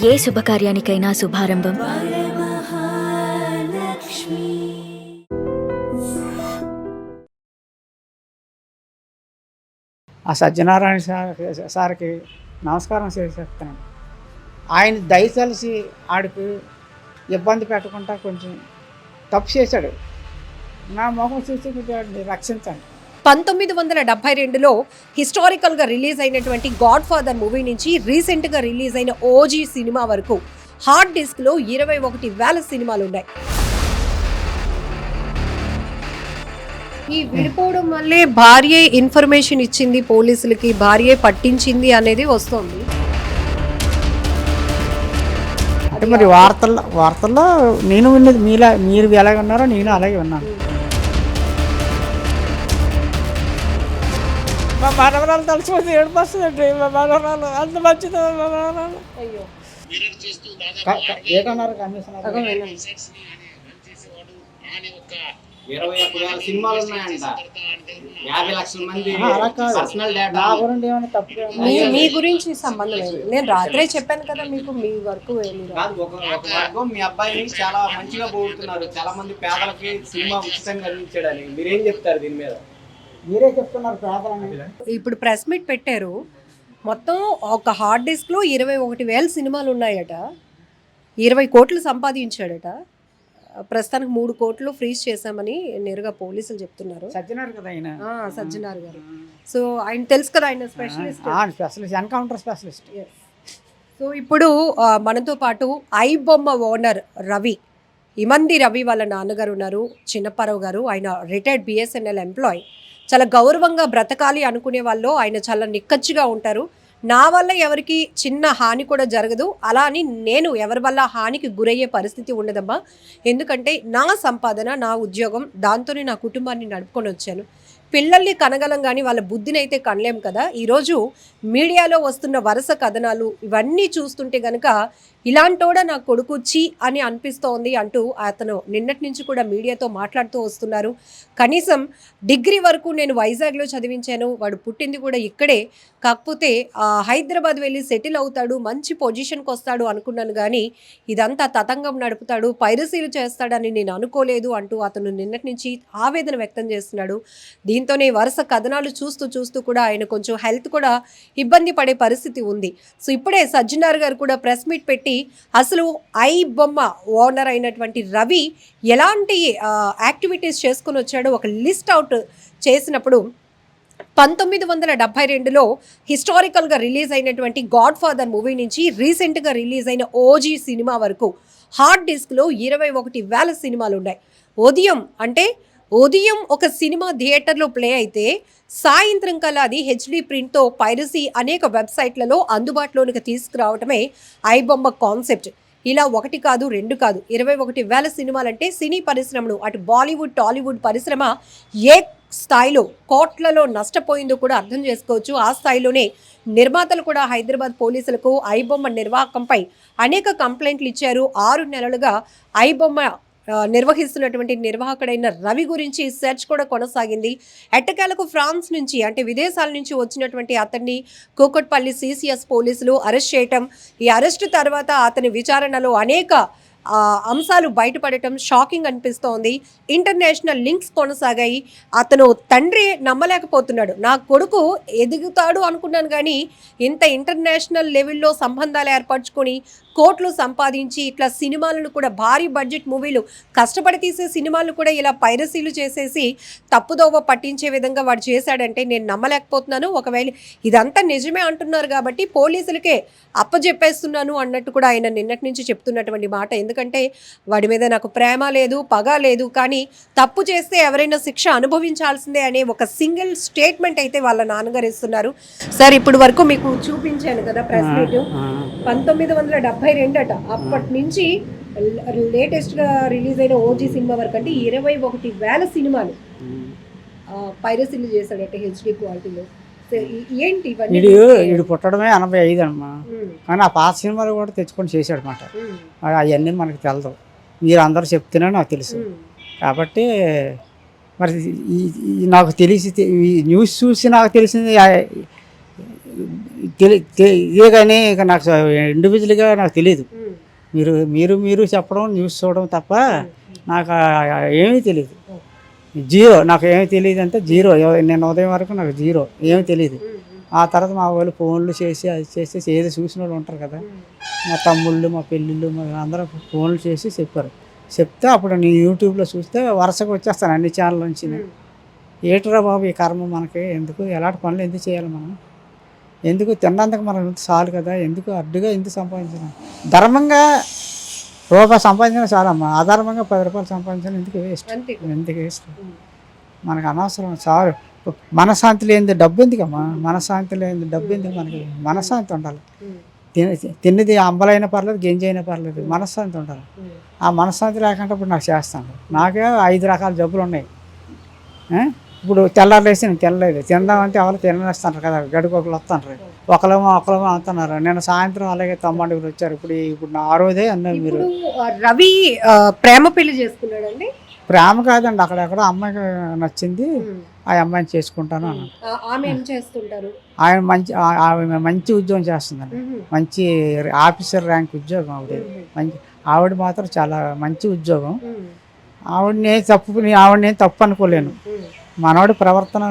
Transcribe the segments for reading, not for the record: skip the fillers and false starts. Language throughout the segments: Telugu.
ఏ శుభకార్యానికైనా శుభారంభం ఆ సత్యనారాయణ సార్కి నమస్కారం చేసేస్తాను. ఆయన దయతలిసి ఆడికి ఇబ్బంది పెట్టకుండా కొంచెం తప్పు చేశాడు. నా మొహం చూసి రక్షించండి. 1972లో హిస్టారికల్గా రిలీజ్ అయినటువంటి గాడ్ ఫాదర్ మూవీ నుంచి రీసెంట్గా రిలీజ్ అయిన ఓజీ సినిమా వరకు హార్డ్ డిస్క్లో 21,000 సినిమాలు ఉన్నాయి. ఈ విడిపోవడం వల్లే భార్యే ఇన్ఫర్మేషన్ ఇచ్చింది పోలీసులకి, భార్యే పట్టించింది అనేది వస్తుంది. అంటే మరి వార్తల్లో నేను విన్నది మీరు ఎలాగ ఉన్నారో నేను అలాగే ఉన్నాను. మా మనవరాలు తలుచుకుంటే ఏడుపు వస్తుందండి. మా మనవరాలు అంత మంచిది. మా మనవరాలు ఏటన్నారు కమిషనర్ 21,000 సినిమాలు ఉన్నాయంట. 50 లక్షల మంది పర్సనల్ డేటా. నా గురించి ఏమైనా తప్పు మీ గురించి సంబంధం లేదు. నేను రాత్రే చెప్పాను కదా మీకు, మీ వరకు ఒక వర్గం మీ అబ్బాయిని చాలా మంచిగా పోగొడుతున్నారు. చాలా మంది పేదలకి సినిమా ఉచితంగా అందించాడని మీరేం చెప్తారు దీని మీద? మీరే చెప్తున్నారు పేదలని. ఇప్పుడు ప్రెస్ మీట్ పెట్టారు. మొత్తం ఒక హార్డ్ డిస్క్లో 21,000 సినిమాలు ఉన్నాయట. 20 కోట్లు సంపాదించాడట. ప్రస్తుతానికి 3 కోట్లు ఫ్రీజ్ చేశామని నేరుగా పోలీసులు చెప్తున్నారు. సజ్జనార్ కదా ఆయన, సజ్జనార్ గారు. సో ఆయన తెలుసు కదా, ఆయన స్పెషలిస్ట్, ఎన్కౌంటర్ స్పెషలిస్ట్. సో ఇప్పుడు మనతో పాటు ఐ బొమ్మ ఓనర్ రవి, ఇమంది రవి వాళ్ళ నాన్నగారు ఉన్నారు, చిన్నప్పారావు గారు. ఆయన రిటైర్డ్ బిఎస్ఎన్ఎల్ ఎంప్లాయ్. చాలా గౌరవంగా బ్రతకాలి అనుకునే వాళ్ళు ఆయన చాలా నిక్కచ్చిగా ఉంటారు. నా వల్ల ఎవరికి చిన్న హాని కూడా జరగదు, అలా అని నేను ఎవరి వల్ల హానికి గురయ్యే పరిస్థితి ఉండదమ్మా. ఎందుకంటే నా సంపాదన, నా ఉద్యోగం, దాంతోనే నా కుటుంబాన్ని నడుపుకొని వచ్చాను. పిల్లల్ని కనగలం కానీ వాళ్ళ బుద్ధిని అయితే కనలేం కదా. ఈరోజు మీడియాలో వస్తున్న వరుస కథనాలు ఇవన్నీ చూస్తుంటే కనుక ఇలాంటోడా నా కొడుకు చీ అని అనిపిస్తోంది అంటూ అతను నిన్నటి నుంచి కూడా మీడియాతో మాట్లాడుతూ వస్తున్నారు. కనీసం డిగ్రీ వరకు నేను వైజాగ్లో చదివించాను, వాడు పుట్టింది కూడా ఇక్కడే, కాకపోతే హైదరాబాద్ వెళ్ళి సెటిల్ అవుతాడు, మంచి పొజిషన్కి వస్తాడు అనుకున్నాను, కానీ ఇదంతా తతంగం నడుపుతాడు, పైరసీలు చేస్తాడని నేను అనుకోలేదు అంటూ అతను నిన్నటి నుంచి ఆవేదన వ్యక్తం చేస్తున్నాడు. దీంతోనే వరుస కథనాలు చూస్తూ కూడా ఆయన కొంచెం హెల్త్ కూడా ఇబ్బంది పడే పరిస్థితి ఉంది. సో ఇప్పుడే సజ్జనార్ గారు కూడా ప్రెస్ మీట్ పెట్టి అసలు ఐ బొమ్మ ఓనర్ అయినటువంటి రవి ఎలాంటి యాక్టివిటీస్ చేసుకుని వచ్చాడో ఒక లిస్ట్ అవుట్ చేసినప్పుడు 1972లో హిస్టారికల్గా రిలీజ్ అయినటువంటి గాడ్ ఫాదర్ మూవీ నుంచి రీసెంట్గా రిలీజ్ అయిన ఓజీ సినిమా వరకు హార్డ్ డిస్క్లో 21,000 సినిమాలు ఉన్నాయి. ఉదయం ఒక సినిమా థియేటర్లో ప్లే అయితే సాయంత్రం కల్లా అది హెచ్డి ప్రింట్తో పైరసీ అనేక వెబ్సైట్లలో అందుబాటులోనికి తీసుకురావటమే ఐబొమ్మ కాన్సెప్ట్. ఇలా 1 కాదు 2 కాదు 21,000 సినిమాలంటే సినీ పరిశ్రమను, అటు బాలీవుడ్ టాలీవుడ్ పరిశ్రమ ఏ స్థాయిలో కోట్లలో నష్టపోయిందో కూడా అర్థం చేసుకోవచ్చు. ఆ స్థాయిలోనే నిర్మాతలు కూడా హైదరాబాద్ పోలీసులకు ఐబొమ్మ నిర్వాహకంపై అనేక కంప్లైంట్లు ఇచ్చారు. 6 నెలలుగా ఐబొమ్మ నిర్వహిస్తున్నటువంటి నిర్వాహకుడైన రవి గురించి సెర్చ్ కూడా కొనసాగింది. ఎట్టకేలకు ఫ్రాన్స్ నుంచి, అంటే విదేశాల నుంచి వచ్చినటువంటి అతన్ని కూకట్పల్లి సిసిఎస్ పోలీసులు అరెస్ట్ చేయటం, ఈ అరెస్టు తర్వాత అతని విచారణలో అనేక అంశాలు బయటపడటం షాకింగ్ అనిపిస్తోంది. ఇంటర్నేషనల్ లింక్స్ కొనసాగాయి. అతను తండ్రి నమ్మలేకపోతున్నాడు, నా కొడుకు ఎదుగుతాడు అనుకున్నాను, కానీ ఇంత ఇంటర్నేషనల్ లెవెల్లో సంబంధాలు ఏర్పరచుకొని కోట్లు సంపాదించి ఇట్లా సినిమాలను కూడా, భారీ బడ్జెట్ మూవీలు, కష్టపడి తీసే సినిమాలు కూడా ఇలా పైరసీలు చేసేసి తప్పుదోవ పట్టించే విధంగా వాడు చేశాడంటే నేను నమ్మలేకపోతున్నాను. ఒకవేళ ఇదంతా నిజమే అంటున్నారు కాబట్టి పోలీసులకే అప్పజెప్పేస్తున్నాను అన్నట్టు కూడా ఆయన నిన్నటి నుంచి చెప్తున్నటువంటి మాట. ఎందుకంటే వాడి మీద నాకు ప్రేమ లేదు, పగ లేదు, కానీ తప్పు చేస్తే ఎవరైనా శిక్ష అనుభవించాల్సిందే అనే ఒక సింగిల్ స్టేట్మెంట్ అయితే వాళ్ళ నాన్నగారు ఇస్తున్నారు. సార్ ఇప్పుడు వరకు మీకు చూపించాను కదా ప్రెస్ మీట్, 1972 అట. అప్పటి నుంచి లేటెస్ట్గా రిలీజ్ అయిన ఓజీ సినిమా వరకు అంటే 21,000 సినిమాలు పైరసీలు చేశాడట హెచ్డి క్వాలిటీలో. ఏంటి వీడు పుట్టడమే 85 అమ్మా, కానీ ఆ పాత సినిమాలు కూడా తెచ్చుకొని చేశాడు అనమాట. అవన్నీ మనకు తెలదు, మీరు అందరూ చెప్తేనే నాకు తెలుసు. కాబట్టి మరి నాకు తెలిసి న్యూస్ చూసి నాకు తెలిసింది ఇదే కానీ ఇక నాకు ఇండివిజువల్గా నాకు తెలియదు. మీరు చెప్పడం న్యూస్ చూడడం తప్ప నాకు ఏమీ తెలియదు. జీరో, నాకు ఏమీ తెలియదు అంటే జీరో. నేను ఉదయం వరకు నాకు జీరో, ఏమీ తెలియదు. ఆ తర్వాత మా వాళ్ళు ఫోన్లు చేసి అది చేసేసి ఏదో చూసిన వాళ్ళు ఉంటారు కదా, మా తమ్ముళ్ళు మా పెళ్ళిళ్ళు మా అందరూ ఫోన్లు చేసి చెప్పారు. చెప్తే అప్పుడు నేను యూట్యూబ్లో చూస్తే వరుసగా వచ్చేస్తాను అన్ని ఛానల్ నుంచి. ఏటురా బాబు ఈ కర్మ మనకి ఎందుకు, ఎలాంటి పనులు ఎందుకు చేయాలి మనం, ఎందుకు తిన్నందుకు మనం ఇంత చాలు కదా, ఎందుకు అడ్డుగా ఎందుకు సంపాదించడం, ధర్మంగా రూపాయి సంపాదించిన చాలమ్మా, అధర్మంగా 10 రూపాయలు సంపాదించడం ఎందుకు వేస్ట్, ఎందుకు వేస్ట్, మనకు అనవసరం చాలు. మనశ్శాంతి లేనిది డబ్బు ఎందుకమ్మా, మనశ్శాంతి లేనిది డబ్బు ఎందుకు, మనకి మనశ్శాంతి ఉండాలి. తిన్నది అంబలైనా పర్లేదు గింజ అయినా పర్లేదు, మనశ్శాంతి ఉండాలి. ఆ మనశ్శాంతి లేకుండా ఇప్పుడు నాకు చేస్తాను. నాకే 5 రకాల జబ్బులు ఉన్నాయి. ఇప్పుడు తెల్లారులేసి నేను తినలేదు, తిందామంటే ఎవరు తినేస్తున్నారు కదా, గడికొకరు వస్తున్నారు, ఒకరేమో అంటున్నారు. నేను సాయంత్రం అలాగే తమ్ముడు వచ్చారు. ఇప్పుడు నా 6వదే అన్నారు మీరు. రవి ప్రేమ పెళ్లి చేసుకున్నాడండి? ప్రేమ కాదండి, అక్కడెక్కడ అమ్మాయికి నచ్చింది, ఆ అమ్మాయిని చేసుకుంటాను అన్నాను. ఆమె ఏం చేస్తుంటారు? ఆమె మంచి ఉద్యోగం చేస్తుందండి, మంచి ఆఫీసర్ ర్యాంక్ ఉద్యోగం ఆవిడ. ఆవిడ మాత్రం చాలా మంచి ఉద్యోగం. ఆవిడని తప్పు అనుకోలేను. మనవాడి ప్రవర్తన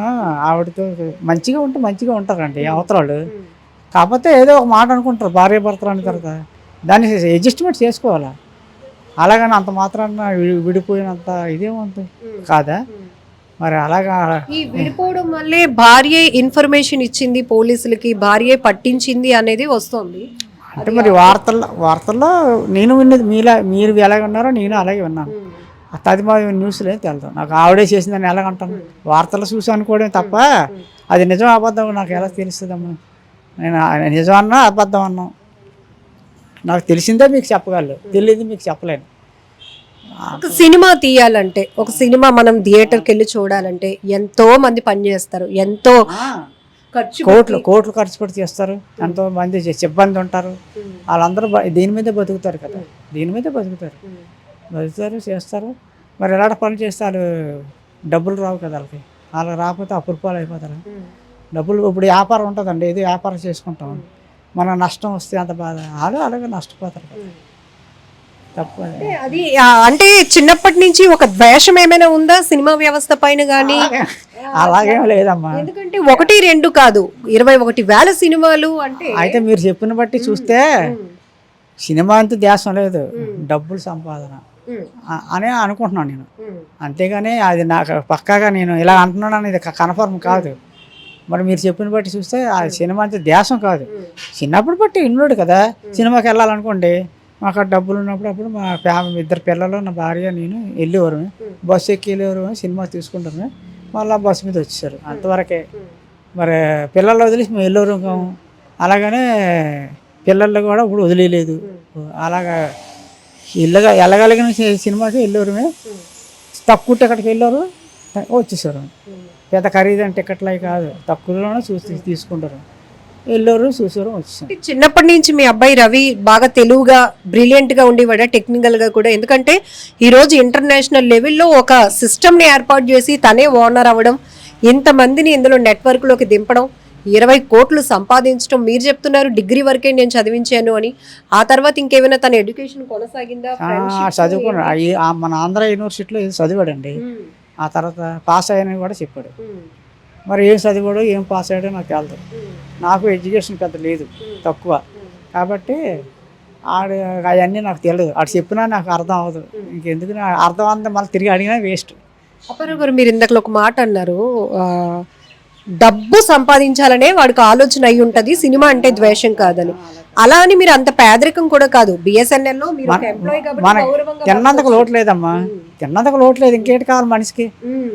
ఆవిడతో మంచిగా ఉంటే మంచిగా ఉంటారండి అవతరాలు. కాకపోతే ఏదో ఒక మాట అనుకుంటారు భార్య భర్తలు అన్న తర్వాత, దాన్ని అడ్జస్ట్మెంట్ చేసుకోవాలా. అలాగని అంత మాత్రాన విడిపోయినంత ఇదేముంది కాదా మరి. అలాగా ఈ విడిపోవడం వల్లే భార్య ఇన్ఫర్మేషన్ ఇచ్చింది పోలీసులకి, భార్య పట్టించింది అనేది వస్తుంది. అంటే మరి వార్తల్లో నేను విన్నది మీరు ఎలాగ ఉన్నారో నేను అలాగే విన్నాను. అది మా న్యూస్లో ఏం తెలుదు నాకు. ఆవిడే చేసిందని ఎలాగంటాను, వార్తలు చూసి అనుకోవడం తప్ప అది నిజం అబద్ధం నాకు ఎలా తెలుస్తుందమ్మా. నేను నిజం అన్నా అబద్ధం అన్నాం, నాకు తెలిసిందే మీకు చెప్పగలను, తెలియదు మీకు చెప్పలేను. ఒక సినిమా తీయాలంటే, ఒక సినిమా మనం థియేటర్కి వెళ్ళి చూడాలంటే ఎంతో మంది పనిచేస్తారు, ఎంతో కోట్లు ఖర్చు పెట్టి చేస్తారు, ఎంతో మంది సిబ్బంది ఉంటారు. వాళ్ళందరూ దీని మీదే బతుకుతారు కదా, దీని మీదే బతుకుతారు చేస్తారు. మరి ఎలాంటి పనులు చేస్తే వాళ్ళు డబ్బులు రావు కదా, వాళ్ళకి రాకపోతే అప్పురూపాలు అయిపోతారు. డబ్బులు ఇప్పుడు వ్యాపారం ఉంటుందండి, ఏది వ్యాపారం చేసుకుంటాం, మన నష్టం వస్తే అంత బాధ, వాళ్ళు అలాగే నష్టపోతారు కదా. తప్పు అది. అంటే చిన్నప్పటి నుంచి ఒక ద్వేషం ఏమైనా ఉందా సినిమా వ్యవస్థ పైన కానీ? అలాగేం లేదమ్మా, ఎందుకంటే 1, 2 కాదు 21,000 సినిమాలు. అంటే అయితే మీరు చెప్పిన బట్టి చూస్తే సినిమా అంతా ధ్యాసం లేదు, డబ్బులు సంపాదన అని అనుకుంటున్నాను నేను. అంతేగాని అది నాకు పక్కాగా నేను ఇలా అంటున్నాను ఇది కన్ఫర్మ్ కాదు. మరి మీరు చెప్పిన బట్టి చూస్తే ఆ సినిమా అంతా ధ్యాసం కాదు. చిన్నప్పుడు బట్టి ఇన్నోడు కదా, సినిమాకి వెళ్ళాలనుకోండి మాకు డబ్బులు ఉన్నప్పుడు అప్పుడు మా ఫ్యామిలీ 2 పిల్లలు నా భార్య నేను వెళ్ళేవారు, బస్సు ఎక్కి వెళ్ళేవారు, సినిమా తీసుకుంటారు, మళ్ళీ బస్సు మీద వచ్చేసారు అంతవరకే. మరి పిల్లలు వదిలేసి మేము వెళ్ళేవారు. అలాగనే పిల్లలు కూడా ఇప్పుడు వదిలేదు. అలాగా వెళ్ళగలిగిన సినిమాకి వెళ్ళేవారు, తక్కువ టికెట్కి వెళ్ళారు వచ్చేసారు. పెద్ద ఖరీదైన టికెట్లు అవి కాదు, తక్కువలోనే తీసుకుంటారు, వెళ్ళారు చూసారు వచ్చేసారు. చిన్నప్పటి నుంచి మీ అబ్బాయి రవి బాగా తెలుగుగా బ్రిలియంట్గా ఉండేవాడా టెక్నికల్గా కూడా? ఎందుకంటే ఈరోజు ఇంటర్నేషనల్ లెవెల్లో ఒక సిస్టమ్ని ఏర్పాటు చేసి తనే ఓనర్ అవ్వడం, ఇంతమందిని ఇందులో నెట్వర్క్లోకి దింపడం, 20 కోట్లు సంపాదించడం. మీరు చెప్తున్నారు డిగ్రీ వరకే నేను చదివించాను అని, ఆ తర్వాత ఇంకేమైనా తన ఎడ్యుకేషన్ కొనసాగిందా? చదువుకున్నాడు, మన ఆంధ్ర యూనివర్సిటీలో చదివాడండి. ఆ తర్వాత పాస్ అయ్యానని కూడా చెప్పాడు. మరి ఏం చదివాడో ఏం పాస్ అయ్యాడో నాకు తెలదు. నాకు ఎడ్యుకేషన్ పెద్ద లేదు, తక్కువ. కాబట్టి అవన్నీ నాకు తెలియదు. ఆడు చెప్పినా నాకు అర్థం అవ్వదు. ఇంకెందుకు అర్థం అంతా మళ్ళీ తిరిగి అడిగినా వేస్ట్. అప్పారావు గారు, మీరు ఇందాక ఒక మాట అన్నారు, డబ్బు సంపాదించాలనే వాడికి ఆలోచన అయి ఉంటది, సినిమా అంటే ద్వేషం కాదని. అలా అని మీరు అంత పేదరికం కూడా కాదు. BSNL లో మీరు తిన్నందుకు లోటు లేదమ్మా, తిన్నందుకు లోటు లేదు. ఇంకేంటి కావాలి మనిషికి?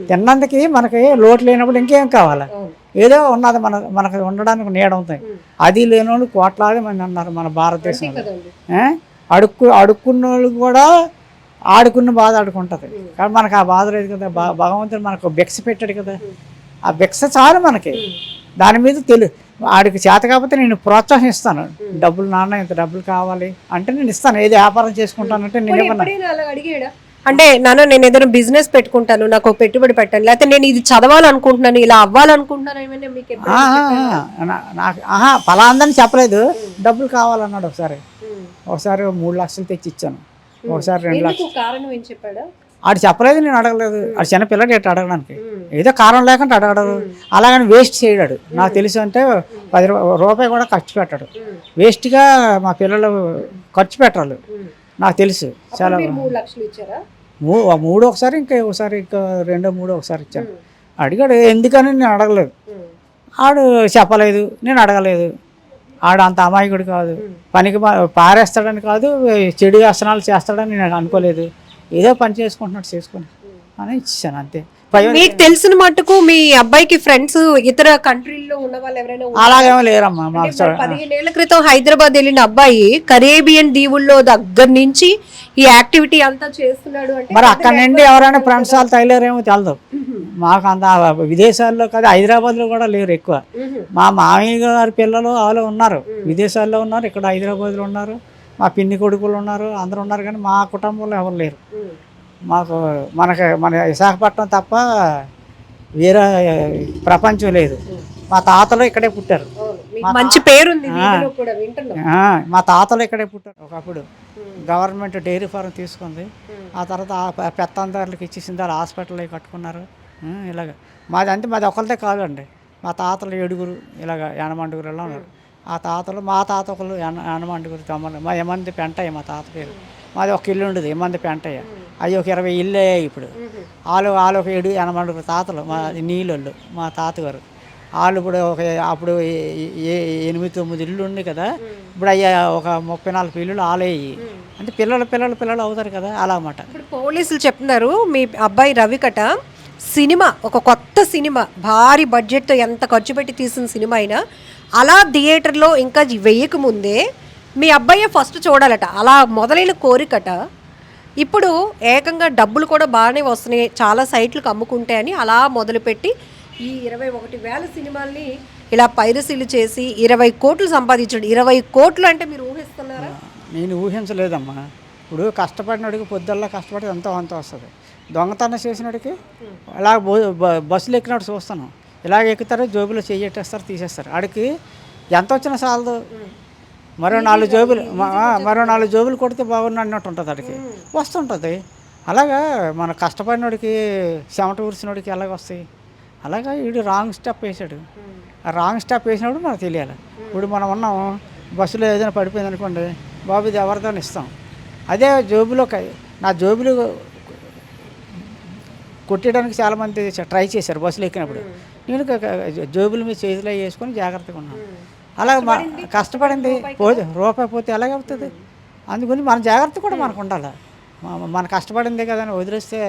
తిన్నందుకి మనకి లోటు లేనప్పుడు ఇంకేం కావాలి? ఏదో ఉన్నది మనకు ఉండడానికి నీడ ఉంటుంది. అది లేని వాళ్ళు కోట్లాది మంది అన్నారు మన భారతదేశంలో. అడుక్కున్న వాళ్ళు కూడా ఆడుకున్న బాధ ఆడుకుంటుంది. కానీ మనకు ఆ బాధ లేదు కదా. భగవంతుడు మనకు భిక్ష పెట్టాడు కదా, ఆ భిక్ష చాలు మనకి. దాని మీద ఆడికి చేత కాకపోతే నేను ప్రోత్సహిస్తాను. డబ్బులు నాన్న ఇంత డబ్బులు కావాలి అంటే నేను ఇస్తాను. ఏది వ్యాపారం చేసుకుంటానంటే నేను ఏమన్నా అంటే నేను ఏదైనా బిజినెస్ పెట్టుకుంటాను, నాకు ఒక పెట్టుబడి పెట్టాను, లేకపోతే నేను ఇది చదవాలనుకుంటున్నాను, ఇలా అవ్వాలనుకుంటున్నాను, ఏమైనా మీకు ఎప్పుడైనా చెప్పారా? నాకు ఫలాందని చెప్పలేదు. డబ్బులు కావాలన్నాడు ఒకసారి 3 లక్షలు తెచ్చి ఇచ్చాను, ఒకసారి 2 లక్షలు. ఎందుకు కారణం ఏం చెప్పాడా? ఆడు చెప్పలేదు, నేను అడగలేదు. ఆడు చిన్నపిల్లడు ఎట్టు అడగడానికి, ఏదో కారణం లేకుండా అడగడు. అలాగని వేస్ట్ చేయడాడు. నాకు తెలుసు అంటే 10 రూపాయి కూడా ఖర్చు పెట్టాడు. వేస్ట్గా మా పిల్లలు ఖర్చు పెట్టాలి, నాకు తెలుసు. చాలా మీరు 3 లక్షలు ఇచ్చారా? 3 ఒకసారి, ఇంకా 2, 3 ఒకసారి ఇచ్చాను. అడిగాడు, ఎందుకని నేను అడగలేదు. ఆడు చెప్పలేదు, నేను అడగలేదు. ఆడు అంత అమాయకుడు కాదు, పనికి పారేస్తాడని కాదు, చెడు వ్యసనాలు చేస్తాడని నేను అనుకోలేదు. ఏదో పని చేసుకొని అని ఇచ్చాను అంతే. మీకు తెలిసిన మట్టుకు మీ అబ్బాయికి ఫ్రెండ్స్ ఇతర కంట్రీల్లో ఉన్న వాళ్ళు ఎవరైనా అలాగేమో లేరమ్మా. మాకు 15 ఏళ్ల క్రితం హైదరాబాద్ వెళ్ళిన అబ్బాయి కరేబియన్ దీవుల్లో దగ్గర నుంచి ఈ యాక్టివిటీ అంతా చేస్తున్నాడు అంటే మరి అక్కడ నుండి ఎవరైనా ఫ్రెండ్స్ వాళ్ళు తగిలేరేమో తెలదు. మాకు అంత విదేశాల్లో కాదు, హైదరాబాద్లో కూడా లేరు ఎక్కువ. మా మామయ్య గారి పిల్లలు వాళ్ళు ఉన్నారు, విదేశాల్లో ఉన్నారు, ఇక్కడ హైదరాబాద్లో ఉన్నారు, మా పిన్ని కొడుకులు ఉన్నారు, అందరూ ఉన్నారు. కానీ మా కుటుంబంలో ఎవరు లేరు. మన విశాఖపట్నం తప్ప వేరే ప్రపంచం లేదు. మా తాతలు ఇక్కడే పుట్టారు, మంచి పేరుంది. మా తాతలు ఇక్కడే పుట్టారు. ఒకప్పుడు గవర్నమెంట్ డైరీ ఫారం తీసుకుంది, ఆ తర్వాత పెత్తందారులకు ఇచ్చేసింది, వాళ్ళు హాస్పిటల్ కట్టుకున్నారు. ఇలాగ మాది ఒకరిదే కాదండి. మా తాతలు 7 ఇలాగ యనమండుగురు ఉన్నారు. ఆ తాతలు మా తాతకులు యనమండుగురు తమ్ముడు. మా ఏమంది పెంటయ్య మా తాత పేరు. మాది ఒక ఇల్లు ఉండదు, ఏమంది పెంటయ్య. అవి ఒక 20 ఇల్లు అయ్యాయి ఇప్పుడు. వాళ్ళు ఒక 7 యనమండుగురు తాతలు, మా నీళ్ళు మా తాతగారు. వాళ్ళు ఇప్పుడు అప్పుడు 8-9 ఇల్లు ఉంది కదా, ఇప్పుడు అయ్యా ఒక 34 ఇల్లులు ఆలయ్యి. అంటే పిల్లలు అవుతారు కదా, అలా అన్నమాట. ఇప్పుడు పోలీసులు చెప్తున్నారు మీ అబ్బాయి రవికట సినిమా, ఒక కొత్త సినిమా, భారీ బడ్జెట్తో ఎంత ఖర్చు పెట్టి తీసిన సినిమా అయినా అలా థియేటర్లో ఇంకా వేయకముందే మీ అబ్బాయి ఫస్ట్ చూడాలట. అలా మొదలైన కోరికట ఇప్పుడు ఏకంగా డబ్బులు కూడా బాగానే వస్తున్నాయి, చాలా సైట్లకు అమ్ముకుంటే అని అలా మొదలుపెట్టి ఈ 21,000 సినిమాల్ని ఇలా పైరసీలు చేసి 20 కోట్లు సంపాదించాడు. 20 కోట్లు అంటే మీరు ఊహిస్తున్నారా? నేను ఊహించలేదమ్మా. ఇప్పుడు కష్టపడినడికి పొద్దుల్లా కష్టపడి అంత వస్తుంది. దొంగతనం చేసినడికి ఇలా బస్సులు ఎక్కినట్టు చూస్తాను, ఇలాగ ఎక్కుతారు, జోబులో చెయ్యట్టేస్తారు, తీసేస్తారు. ఆడికి ఎంత వచ్చినా చాలదు, మరో 4 జోబులు కొడితే బాగుంది అన్నట్టు ఉంటుంది. ఆడికి వస్తుంటుంది. అలాగా మన కష్టపడినోడికి చెమట ఊరిసినోడికి ఎలాగ వస్తాయి. అలాగా వీడు రాంగ్ స్టెప్ వేసాడు. ఆ రాంగ్ స్టెప్ వేసినప్పుడు మనకు తెలియాలి. ఇప్పుడు మనం ఉన్నాం, బస్సులో ఏదైనా పడిపోయింది అనుకోండి, బాబు ఇది ఎవరితో ఇస్తాం. అదే జోబులో నా జోబులు కొట్టడానికి చాలామంది ట్రై చేశారు బస్సులు ఎక్కినప్పుడు. నేను జోబుల మీద చేతిలో వేసుకొని జాగ్రత్తగా ఉన్నాను. అలాగే కష్టపడింది రూపాయి పోతే ఎలాగ అవుతుంది. అందుకని మన జాగ్రత్త కూడా మనకు ఉండాలి. మన కష్టపడిందే కదా అని వదిలేస్తే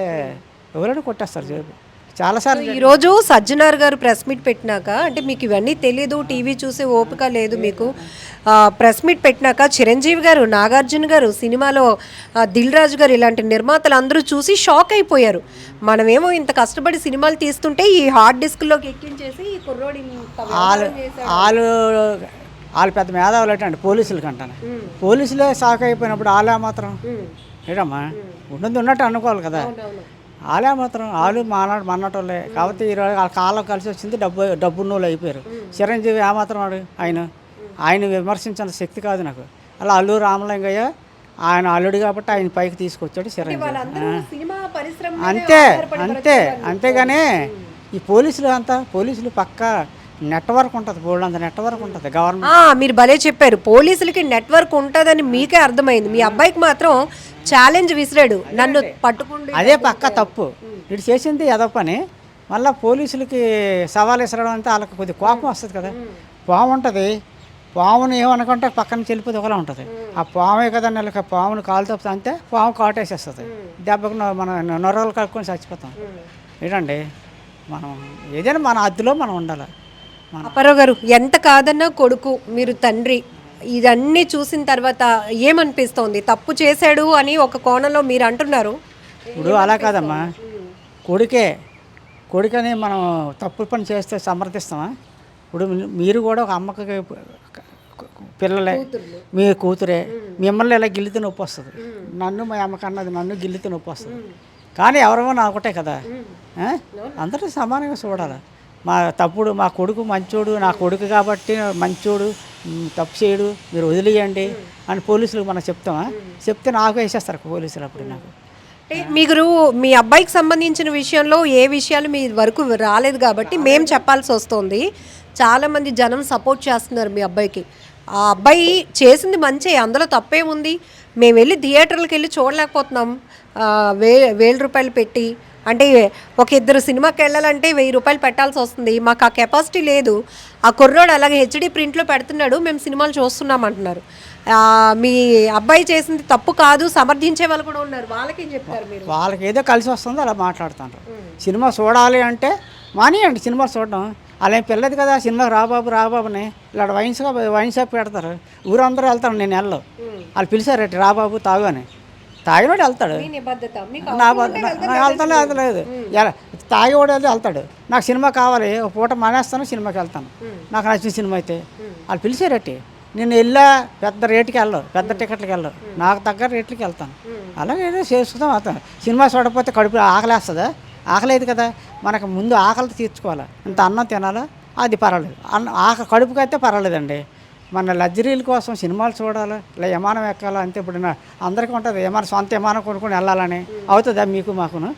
ఎవరైనా కొట్టేస్తారు జోబు. చాలాసార్లు ఈరోజు సజ్జనార్ గారు ప్రెస్ మీట్ పెట్టినాక, అంటే మీకు ఇవన్నీ తెలియదు, టీవీ చూసే ఓపిక లేదు మీకు, ప్రెస్ మీట్ పెట్టినాక చిరంజీవి గారు, నాగార్జున గారు, సినిమాలో దిల్ రాజు గారు, ఇలాంటి నిర్మాతలు అందరూ చూసి షాక్ అయిపోయారు. మనమేమో ఇంత కష్టపడి సినిమాలు తీస్తుంటే ఈ హార్డ్ డిస్క్లోకి ఎక్కించేసి ఈ కుర్రోడి వాళ్ళు పెద్ద మేధావులు అంటే పోలీసులకి అంటాను. పోలీసులే షాక్ అయిపోయినప్పుడు వాళ్ళే మాత్రం ఏడమ్మా ఉన్నట్టు అనుకోవాలి కదా. వాళ్ళే మాత్రం వాళ్ళు మన్నటోళ్ళే. కాబట్టి ఈరోజు వాళ్ళ కాలం కలిసి వచ్చింది, డబ్బున్నోళ్ళు అయిపోయారు. చిరంజీవి ఏమాత్రం ఆయన విమర్శించిన శక్తి కాదు నాకు. అలా అల్లు రామలింగయ్య ఆయన అల్లుడు కాబట్టి ఆయన పైకి తీసుకొచ్చాడు చిరంజీవి. అంతేగాని ఈ పోలీసులు పక్క నెట్వర్క్ ఉంటుంది, బోల్డ్ నెట్వర్క్ ఉంటుంది గవర్నమెంట్. మీరు భలే చెప్పారు, పోలీసులకి నెట్వర్క్ ఉంటుందని మీకే అర్థమైంది. మీ అబ్బాయికి మాత్రం ఛాలెంజ్ విసిరాడు, నన్ను పట్టుకుంటే. అదే పక్క తప్పు. ఇటు చేసింది ఏదో పని, మళ్ళీ పోలీసులకి సవాల్ విసరడం అంటే వాళ్ళకి కొద్దిగా కోపం వస్తుంది కదా. పాము ఉంటుంది, పాముని ఏమనుకుంటే పక్కన చెల్లిపోతే ఒకలా ఉంటుంది. ఆ పామే కదా నెలకి పాముని కాలు తప్పుతా అంతే పాము కాటేసేస్తుంది. దెబ్బకు మనం నొర్రలు కలుపుకొని చచ్చిపోతాం. ఏంటండి, మనం ఏదైనా మన అద్దులో మనం ఉండాలి. అప్పారావు గారు, ఎంత కాదన్నా కొడుకు, మీరు తండ్రి, ఇదన్నీ చూసిన తర్వాత ఏమనిపిస్తోంది? తప్పు చేశాడు అని ఒక కోణంలో మీరు అంటున్నారు. ఇప్పుడు అలా కాదమ్మా, కొడుకని మనం తప్పు పని చేస్తే సమర్థిస్తామా? ఇప్పుడు మీరు కూడా ఒక అమ్మకి పిల్లలే, కూతుర్లు. మీ కూతురే, మిమ్మల్ని ఇలా గిల్లితే నొప్పి వస్తుంది. నన్ను మా అమ్మకన్నది నన్ను గిల్లితే నొప్పి వస్తుంది. కానీ ఎవరమో నా ఒకటే కదా, అందరూ సమానంగా చూడాలి. మా తప్పుడు మా కొడుకు మంచోడు, నా కొడుకు కాబట్టి మంచోడు, తప్పు చేయడు, మీరు వదిలేయండి అని పోలీసులకు మనం చెప్తామా? చెప్తే నాకు వేసేస్తారు పోలీసులు అప్పుడు నాకు. అంటే మీరు మీ అబ్బాయికి సంబంధించిన విషయంలో ఏ విషయాలు మీ వరకు రాలేదు కాబట్టి మేము చెప్పాల్సి వస్తుంది. చాలామంది జనం సపోర్ట్ చేస్తున్నారు మీ అబ్బాయికి. ఆ అబ్బాయి చేసింది మంచి, అందులో తప్పే ఉంది. మేము వెళ్ళి థియేటర్లకు వెళ్ళి చూడలేకపోతున్నాం. 1000 రూపాయలు పెట్టి, అంటే ఒక ఇద్దరు సినిమాకి వెళ్ళాలంటే 1000 రూపాయలు పెట్టాల్సి వస్తుంది. మాకు ఆ కెపాసిటీ లేదు. ఆ కుర్రోడు అలాగే హెచ్డి ప్రింట్లో పెడుతున్నాడు, మేము సినిమాలు చూస్తున్నాం అంటున్నారు. మీ అబ్బాయి చేసింది తప్పు కాదు, సమర్థించే వాళ్ళు కూడా ఉన్నారు. వాళ్ళకేం చెప్తారు మీరు? వాళ్ళకి ఏదో కలిసి వస్తుందో అలా మాట్లాడుతుంటారు. సినిమా చూడాలి అంటే మానేయండి సినిమా చూడడం. అలా ఏం పిల్లది కదా, సినిమాకి రాబాబుని ఇలా వైన్ షాప్ పెడతారు. ఊరందరూ వెళ్తారు, నేను వెళ్ళను. వాళ్ళు పిలిచారట రాబాబు తాగు అని, తాగినోడు వెళ్తాడు. వెళ్తలేదు, తాగేవాడు అయితే వెళ్తాడు. నాకు సినిమా కావాలి, ఒక పూట మానేస్తాను, సినిమాకి వెళ్తాను నాకు నచ్చిన సినిమా అయితే. వాళ్ళు పిలిచారట్టి, నేను వెళ్ళా పెద్ద రేటుకి వెళ్ళవు, పెద్ద టికెట్లకి వెళ్ళవు, నాకు తగ్గ రేట్లకి వెళ్తాను. అలాగే ఏదో చేసుకుందాం అవుతాను. సినిమా చూడకపోతే కడుపు ఆకలేస్తుందా? ఆకలేదు కదా, మనకు ముందు ఆకలి తీర్చుకోవాలి. ఇంత అన్నం తినాలా, అది పర్వాలేదు. కడుపుకి అయితే పర్వాలేదండి. మన లగ్జరీల కోసం సినిమాలు చూడాలి, ఇలా విమానం ఎక్కాలి అంతే. ఇప్పుడు అందరికీ ఉంటుంది విమానం, సొంత విమానం కొనుక్కొని వెళ్ళాలని. అవుతుందా మీకు మాకును?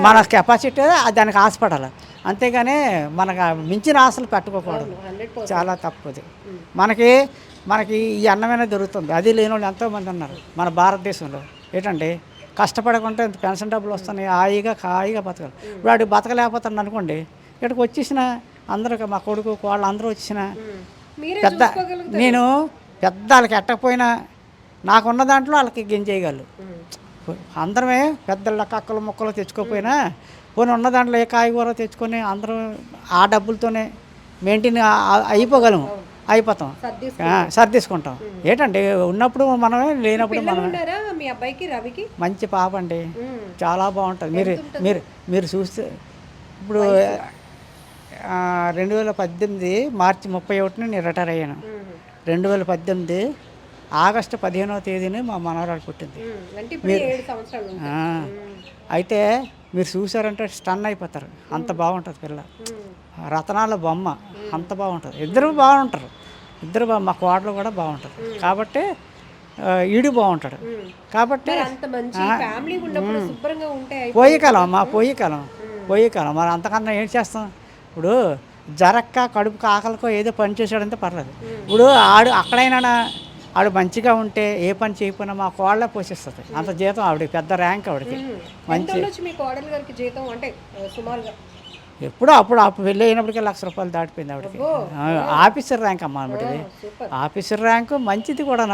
మన కెపాసిటీ దానికి ఆశపడాలి, అంతేగాని మనకు మించిన ఆశలు పెట్టుకోకూడదు. చాలా తప్పుది. మనకి ఈ అన్నమైనా దొరుకుతుంది, అది లేని వాళ్ళు ఎంతోమంది ఉన్నారు మన భారతదేశంలో. ఏంటంటే కష్టపడకుండా ఇంత పెన్షన్ డబ్బులు వస్తున్నాయి, హాయిగా బతకాలి. ఇప్పుడు వాడు బతకలేకపోతాను అనుకోండి, ఇక్కడికి వచ్చేసిన అందరూ మా కొడుకు వాళ్ళు అందరూ వచ్చిన నేను వాళ్ళకి ఎట్టకపోయినా నాకున్న దాంట్లో వాళ్ళకి గింజేయగలరు. అందరమే పెద్దల కక్కలు మొక్కలు తెచ్చుకోకపోయినా పోనీ ఉన్న దాంట్లో ఏ కాయగూర తెచ్చుకొని అందరూ ఆ డబ్బులతోనే మెయింటైన్ అయిపోతాం, సర్దిసుకుంటాం. ఏంటంటే ఉన్నప్పుడు మనమే, లేనప్పుడు మనమే. మంచి పాప అండి, చాలా బాగుంటుంది. మీరు చూస్తే ఇప్పుడు 2018 మార్చి 31 నేను రిటైర్ అయ్యాను. 2018 ఆగస్టు 15వ తేదీని మా మనవరాలు పుట్టింది. అయితే మీరు చూసారంటే స్టన్ అయిపోతారు, అంత బాగుంటుంది పిల్ల. రతనాల బొమ్మ, అంత బాగుంటుంది. ఇద్దరు బాగుంటారు, మా కోడలు కూడా బాగుంటారు. కాబట్టి ఈడు బాగుంటాడు. కాబట్టి పోయి కాలం మరి అంతకన్నా ఏం చేస్తాం. ఇప్పుడు కడుపుకి ఆకలికో ఏదో పని చేసాడంటే పర్లేదు. ఇప్పుడు అక్కడైనా ఆవిడ మంచిగా ఉంటే ఏ పని చేయకపోయినా మా కోళ్ళ పోషిస్తుంది. అంత జీతం ఆవిడకి, పెద్ద ర్యాంక్ ఆవిడకి. మంచి ఎప్పుడో అప్పుడు పెళ్ళి అయినప్పటికీ ₹1,00,000 దాటిపోయింది ఆవిడకి. ఆఫీసర్ ర్యాంక్ అమ్మ ఆవిడది. ఆఫీసర్ ర్యాంకు మంచిది కూడా.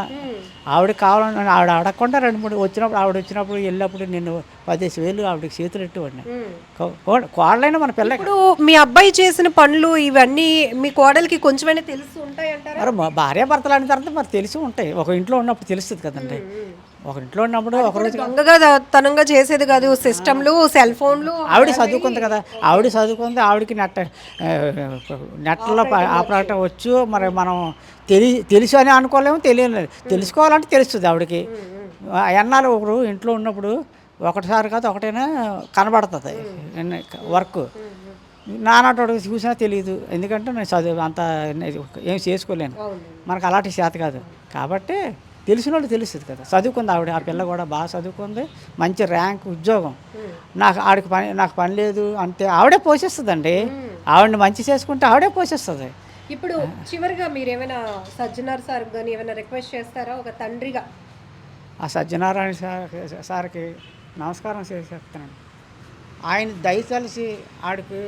ఆవిడకి కావాలని ఆవిడ అడగకుండా 2-3 వచ్చినప్పుడు వెళ్ళినప్పుడు నేను 10,000 ఆవిడకి చేతులు ఎట్టువాడిని. కోడలైనా మన పిల్ల. ఇప్పుడు మీ అబ్బాయి చేసిన పనులు ఇవన్నీ మీ కోడలికి కొంచెమైనా తెలుసు ఉంటాయంటారా? మరి భార్యాభర్తలు అనే తర్వాత మరి తెలిసి ఉంటాయి. ఒక ఇంట్లో ఉన్నప్పుడు తెలుస్తుంది కదండి. ఒక ఇంట్లో ఉన్నప్పుడు ఒకరోజు తనంగా చేసేది కాదు, సిస్టమ్లు, సెల్ ఫోన్లు. ఆవిడ చదువుకుంది కదా, ఆవిడకి నెట్లో ఆపరేటర్ వచ్చు. మరి మనం తెలుసు అని అనుకోలేము, తెలియలేదు. తెలుసుకోవాలంటే తెలుస్తుంది ఆవిడకి. ఎన్నాళ్ళు ఒకరు ఇంట్లో ఉన్నప్పుడు ఒకటిసారి కాదు ఒకటైనా కనబడుతుంది వర్క్. నానాటోడికి చూసినా తెలియదు, ఎందుకంటే నేను చదువు అంత ఏం చేసుకోలేను, మనకు అలాంటి చేత కాదు. కాబట్టి తెలిసిన వాళ్ళు తెలుస్తుంది కదా. చదువుకుంది ఆవిడ, ఆ పిల్ల కూడా బాగా చదువుకుంది, మంచి ర్యాంక్, ఉద్యోగం. నాకు పని లేదు అంతే, ఆవిడే పోషిస్తుందండి. ఆవిడని మంచి చేసుకుంటే ఆవిడే పోషిస్తుంది. ఇప్పుడు చివరిగా మీరు ఏమైనా సజ్జనార్ సార్ కానీ ఏమైనా రిక్వెస్ట్ చేస్తారా ఒక తండ్రిగా? ఆ సత్యనారాయణ సార్కి నమస్కారం చేసి చెప్తున్నాను. ఆయన దయతలిసి ఆడికి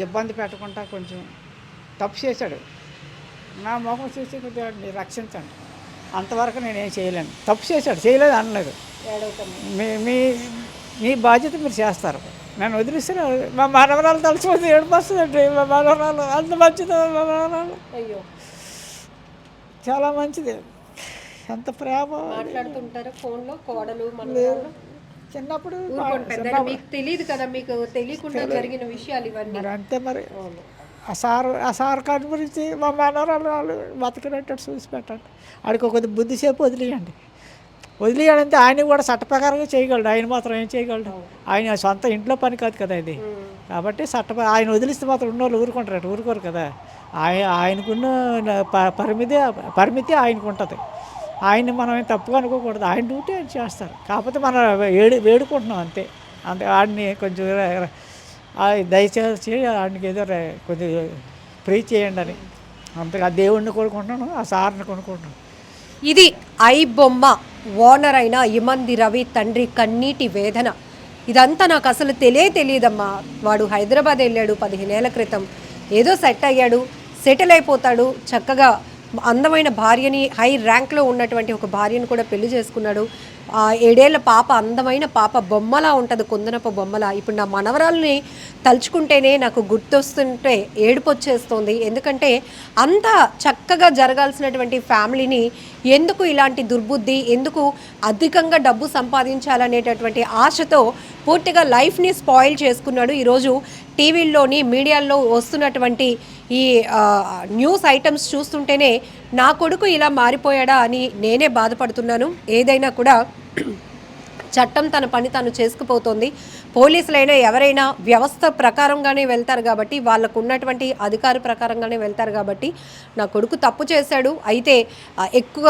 ఇబ్బంది పెట్టకుండా కొంచెం తప్పు చేశాడు, నా మొహం చూసి కొద్దిగా రక్షించండి. అంతవరకు నేనేం చేయలేను. తప్పు చేశాడు, చేయలేదు అనలేదు. మీ బాధ్యత మీరు చేస్తారు. నన్ను వదిలిస్తే మా మనవరాలు తలుచుకుంది ఏడుపు వస్తుందండి. మా మనవరాలు అంత మంచిది, మా మనవరాలు అయ్యో చాలా మంచిది, ఎంత ప్రేమ. మాట్లాడుతుంటారు ఫోన్లో కోడలు చిన్నప్పుడు. మీకు తెలియదు కదా, మీకు తెలియకుండా జరిగిన విషయాలు ఇవన్నీ. అంతే మరి ఆ సార్ కనిపించి మా మనవరాలు వాళ్ళు బతికినట్టు చూసి పెట్టండి, ఆడికి ఒక బుద్ధి సేపు వదిలేయాలంటే ఆయన కూడా చట్ట ప్రకారంగా చేయగలడు, ఆయన మాత్రం ఏం చేయగలడు, ఆయన సొంత ఇంట్లో పని కాదు కదా ఇది. కాబట్టి ఆయన వదిలిస్తే మాత్రం ఉన్నోళ్ళు ఊరుకోరు కదా. ఆయనకున్న పరిమితి ఆయనకు ఉంటుంది, ఆయన్ని మనం ఏం తప్పుగా అనుకోకూడదు, ఆయన డ్యూటీ ఆయన చేస్తారు. కాకపోతే మనం వేడుకుంటున్నాం అంతే. ఆడిని కొంచెం దయచేసి ఆడికి ఏదో కొంచెం ప్రే చేయండి అని అంతగా దేవుడిని కోరుకుంటున్నాను, ఆ సార్ని కొనుక్కుంటున్నాను. ఇది ఐబొమ్మ ఓనర్ అయిన ఇమంది రవి తండ్రి కన్నీటి వేదన. ఇదంతా నాకు అసలు తెలియదమ్మా. వాడు హైదరాబాద్ వెళ్ళాడు 15 ఏళ్ల క్రితం, ఏదో సెటిల్ అయిపోతాడు, చక్కగా అందమైన భార్యని, హై ర్యాంక్లో ఉన్నటువంటి ఒక భార్యను కూడా పెళ్లి చేసుకున్నాడు. 7 ఏళ్ల పాప, అందమైన పాప, బొమ్మలా ఉంటుంది, కుందనపు బొమ్మలా. ఇప్పుడు నా మనవరాల్ని తలుచుకుంటేనే నాకు గుర్తొస్తుంటే ఏడుపు వచ్చేస్తుంది. ఎందుకంటే అంత చక్కగా జరగాల్సినటువంటి ఫ్యామిలీని ఎందుకు ఇలాంటి దుర్బుద్ధి, ఎందుకు అధికంగా డబ్బు సంపాదించాలనేటటువంటి ఆశతో పూర్తిగా లైఫ్ని స్పాయిల్ చేసుకున్నాడు. ఈరోజు టీవీల్లోని మీడియాల్లో వస్తున్నటువంటి ఈ న్యూస్ ఐటమ్స్ చూస్తుంటేనే నా కొడుకు ఇలా మారిపోయాడా అని నేనే బాధపడుతున్నాను. ఏదైనా కూడా చట్టం తన పని తాను చేసుకుపోతుంది. పోలీసులైనా ఎవరైనా వ్యవస్థ ప్రకారంగానే వెళ్తారు కాబట్టి, వాళ్ళకు ఉన్నటువంటి అధికార ప్రకారంగానే వెళ్తారు కాబట్టి, నా కొడుకు తప్పు చేశాడు, అయితే ఎక్కువ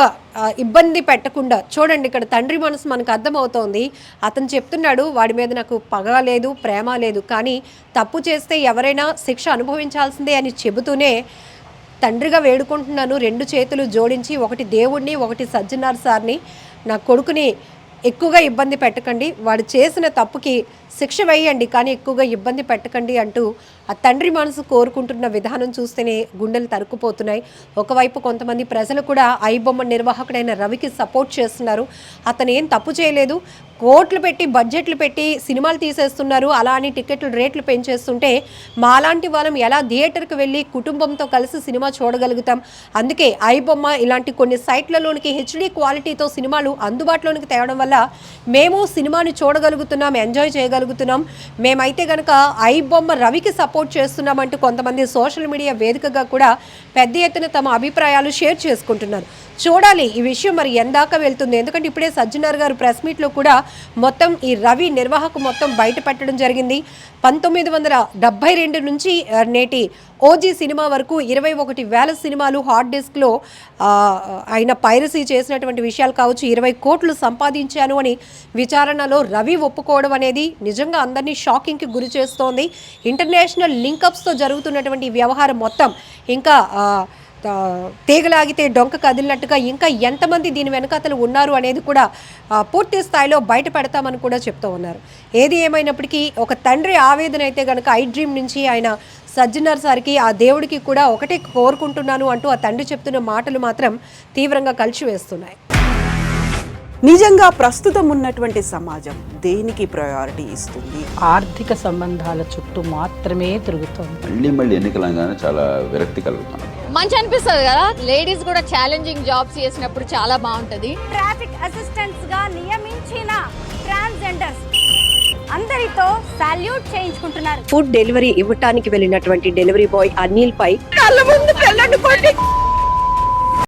ఇబ్బంది పెట్టకుండా చూడండి. ఇక్కడ తండ్రి మనసు మనకు అర్థమవుతోంది. అతను చెప్తున్నాడు, వాడి మీద నాకు పగ లేదు, ప్రేమ లేదు, కానీ తప్పు చేస్తే ఎవరైనా శిక్ష అనుభవించాల్సిందే అని చెబుతూనే తండ్రిగా వేడుకుంటున్నాను 2 చేతులు జోడించి, ఒకటి దేవుణ్ణి, ఒకటి సజ్జనార్ సార్ని, నా కొడుకుని ఎక్కువగా ఇబ్బంది పెట్టకండి, వాడు చేసిన తప్పుకి శిక్ష వేయండి, కానీ ఎక్కువగా ఇబ్బంది పెట్టకండి అంటూ ఆ తండ్రి మనసు కోరుకుంటున్న విధానం చూస్తేనే గుండెలు తరుక్కుపోతున్నాయి. ఒకవైపు కొంతమంది ప్రజలు కూడా ఐబొమ్మ నిర్వాహకుడైన రవికి సపోర్ట్ చేస్తున్నారు. అతను ఏం తప్పు చేయలేదు, కోట్లు పెట్టి బడ్జెట్లు పెట్టి సినిమాలు తీసేస్తున్నారు, అలా అని టికెట్లు రేట్లు పెంచేస్తుంటే మాలాంటి వాళ్ళం ఎలా థియేటర్కి వెళ్ళి కుటుంబంతో కలిసి సినిమా చూడగలుగుతాం. అందుకే ఐబొమ్మ ఇలాంటి కొన్ని సైట్లలోనికి హెచ్డీ క్వాలిటీతో సినిమాలు అందుబాటులోనికి తేవడం వల్ల మేము సినిమాని చూడగలుగుతున్నాం, ఎంజాయ్ చేయగలుగుతున్నాం. మేమైతే కనుక ఐబొమ్మ రవికి సపోర్ట్ చేస్తున్నామంటూ కొంతమంది సోషల్ మీడియా వేదికగా కూడా పెద్ద ఎత్తున తమ అభిప్రాయాలు షేర్ చేసుకుంటున్నారు. చూడాలి ఈ విషయం మరి ఎందాక వెళ్తుంది. ఎందుకంటే ఇప్పుడే సజ్జనార్ గారు ప్రెస్ మీట్లో కూడా మొత్తం ఈ రవి నిర్వాహకు మొత్తం బయట పెట్టడం జరిగింది. 1972 నుంచి నేటి ఓజీ సినిమా వరకు 21,000 సినిమాలు హార్డ్ డిస్క్లో ఆయన పైరసీ చేసినటువంటి విషయాలు కావచ్చు, 20 కోట్లు సంపాదించాను అని విచారణలో రవి ఒప్పుకోవడం అనేది నిజంగా అందరినీ షాకింగ్కి గురి చేస్తోంది. ఇంటర్నేషనల్ లింకప్స్తో జరుగుతున్నటువంటి వ్యవహారం మొత్తం ఇంకా తీగలాగితే డొంక కదిలినట్టుగా ఇంకా ఎంతమంది దీని వెనకాతలు ఉన్నారు అనేది కూడా పూర్తి స్థాయిలో బయట పెడతామని కూడా చెప్తూ ఉన్నారు. ఏది ఏమైనప్పటికీ ఒక తండ్రి ఆవేదన అయితే కనుక ఐ డ్రీమ్ నుంచి ఆయన సజ్జనార్ సార్కి, ఆ దేవుడికి కూడా ఒకటే కోరుకుంటున్నాను అంటూ ఆ తండ్రి చెప్తున్న మాటలు మాత్రం తీవ్రంగా కలిసివేస్తున్నాయి. నిజంగా ప్రస్తుతం ఉన్నటువంటి సమాజం దేనికి ప్రయారిటీ ఇస్తుంది? ఆర్థిక సంబంధాల చుట్టూ మాత్రమే తిరుగుతుంది. మళ్ళీ ఎన్నికలంగానే చాలా విరక్తి కలుగుతాం. మంచి అనిపిస్తుంది కదా, లేడీస్ కూడా ఛాలెంజింగ్ జాబ్స్ చేసినప్పుడు చాలా బాగుంటది. ట్రాఫిక్ అసిస్టెంట్స్ గా నియమించిన ట్రాన్స్జెండర్స్ అందరితో సాల్యూట్ చేయించుకుంటున్నారు. ఫుడ్ డెలివరీ ఇవ్వటానికి వెళ్ళినటువంటి డెలివరీ బాయ్ అనిల్ పై కళ్ళ ముందు